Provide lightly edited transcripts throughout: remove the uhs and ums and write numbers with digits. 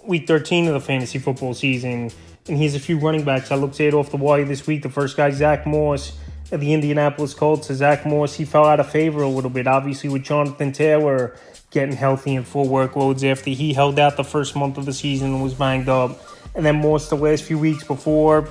week 13 of the fantasy football season. And here's a few running backs I looked at off the wire this week. The first guy, Zach Moss of the Indianapolis Colts. So Zach Moss, he fell out of favor a little bit, obviously, with Jonathan Taylor getting healthy and full workloads after he held out the first month of the season and was banged up. And then Moss, the last few weeks before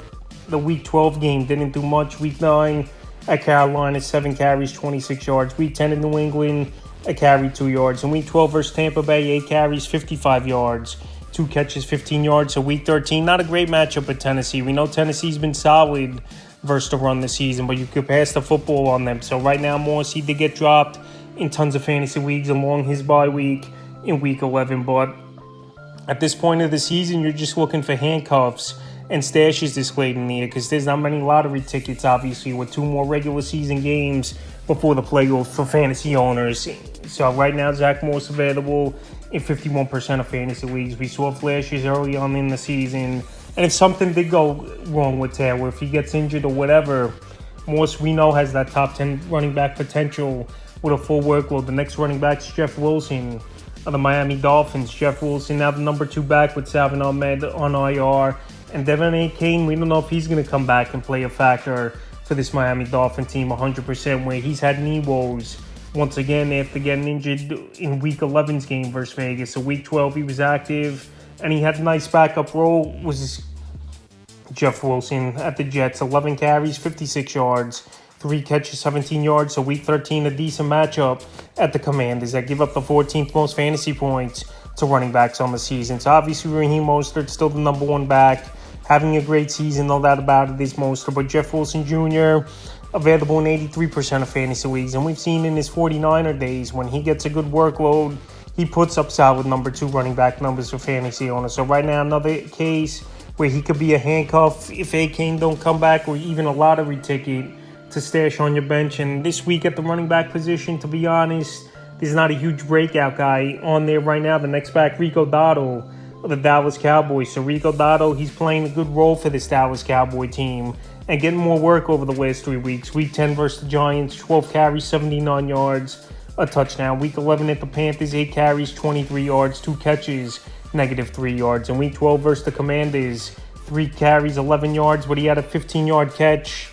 the Week 12 game, didn't do much. Week 9 at Carolina, 7 carries, 26 yards. Week 10 in New England, a carry, 2 yards. In Week 12 versus Tampa Bay, 8 carries, 55 yards. 2 catches, 15 yards. So Week 13, not a great matchup with Tennessee. We know Tennessee's been solid versus the run this season, but you could pass the football on them. So right now, Moss, he did get dropped in tons of fantasy leagues along his bye week in Week 11. But at this point of the season, you're just looking for handcuffs and stashes this late in the year because there's not many lottery tickets, obviously, with 2 more regular season games before the playoffs for fantasy owners. So right now, Zach Moss available in 51% of fantasy leagues. We saw flashes early on in the season. And if something did go wrong with Taylor, if he gets injured or whatever, Moss, we know, has that top 10 running back potential with a full workload. The next running back is Jeff Wilson of the Miami Dolphins. Jeff Wilson now the number 2 back with Salvon Ahmed on IR. And Devin A. Kane, we don't know if he's going to come back and play a factor for this Miami Dolphin team 100%, where he's had knee woes once again after getting injured in Week 11's game versus Vegas. So Week 12, he was active, and he had a nice backup role, was Jeff Wilson at the Jets. 11 carries, 56 yards, 3 catches, 17 yards. So Week 13, a decent matchup at the Commanders that give up the 14th most fantasy points to running backs on the season. So obviously, Raheem Mostert's still the number 1 back, having a great season, no doubt about it, is Mostert. But Jeff Wilson Jr., available in 83% of fantasy leagues. And we've seen in his 49er days, when he gets a good workload, he puts up solid number 2 running back numbers for fantasy owners. So right now, another case where he could be a handcuff if A-Kane don't come back, or even a lottery ticket to stash on your bench. And this week at the running back position, to be honest, there's not a huge breakout guy on there right now. The next back, Rico Dotto of the Dallas Cowboys. So Rico Dotto, he's playing a good role for this Dallas Cowboy team and getting more work over the last 3 weeks. Week 10 versus the Giants, 12 carries, 79 yards, a touchdown. Week 11 at the Panthers, 8 carries, 23 yards, 2 catches, -3 yards. And Week 12 versus the Commanders, 3 carries, 11 yards, but he had a 15-yard catch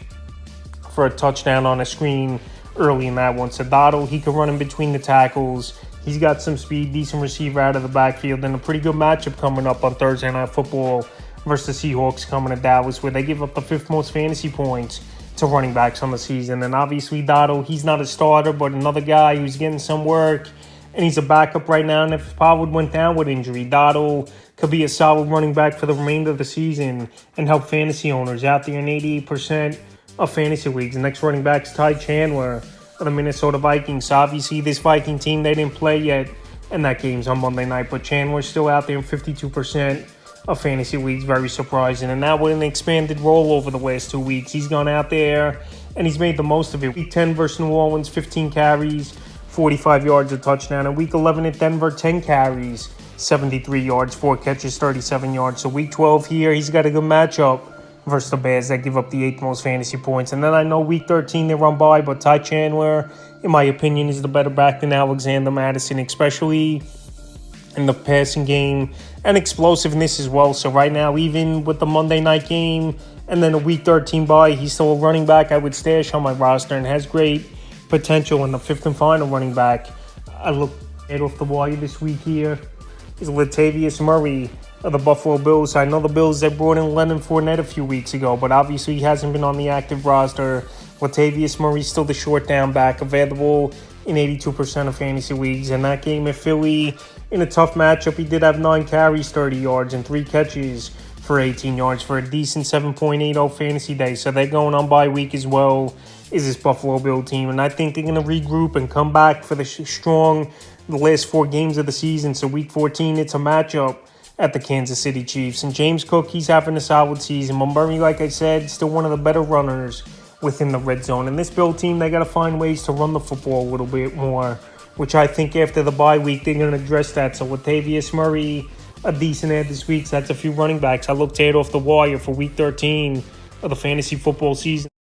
for a touchdown on a screen early in that one. So Dotto, he can run in between the tackles. He's got some speed, decent receiver out of the backfield, and a pretty good matchup coming up on Thursday Night Football versus the Seahawks coming to Dallas, where they give up the 5th most fantasy points to running backs on the season. And obviously, Dotto, he's not a starter, but another guy who's getting some work, and he's a backup right now. And if Pollard went down with injury, Dotto could be a solid running back for the remainder of the season and help fantasy owners out there in 88% of fantasy leagues. The next running back is Ty Chandler of the Minnesota Vikings. So obviously, this Viking team, they didn't play yet, and that game's on Monday night. But Chandler's still out there in 52% of fantasy leagues. Very surprising. And now with an expanded role over the last 2 weeks, he's gone out there and he's made the most of it. Week 10 versus New Orleans, 15 carries, 45 yards, a touchdown. And Week 11 at Denver, 10 carries, 73 yards, 4 catches, 37 yards. So Week 12 here, he's got a good matchup versus the Bears that give up the 8th most fantasy points. And then I know Week 13 they run by, but Ty Chandler, in my opinion, is the better back than Alexander Madison, especially in the passing game and explosiveness as well. So right now, even with the Monday night game and then a Week 13 bye, he's still a running back I would stash on my roster and has great potential. In the 5th and final running back I look at off the wire this week here is Latavius Murray of the Buffalo Bills. I know the Bills, they brought in Leonard Fournette a few weeks ago, but obviously he hasn't been on the active roster. Latavius Murray's still the short down back, available in 82% of fantasy leagues. In that game at Philly, in a tough matchup, he did have 9 carries, 30 yards, and 3 catches for 18 yards for a decent 7.80 fantasy day. So they're going on bye week as well, is this Buffalo Bill team. And I think they're going to regroup and come back for the last 4 games of the season. So Week 14, it's a matchup at the Kansas City Chiefs. And James Cook, he's having a solid season. Montgomery, like I said, still one of the better runners within the red zone. And this Bill team, they got to find ways to run the football a little bit more, which I think after the bye week, they're going to address that. So Latavius Murray, a decent ad this week. So that's a few running backs I looked at off the wire for Week 13 of the fantasy football season.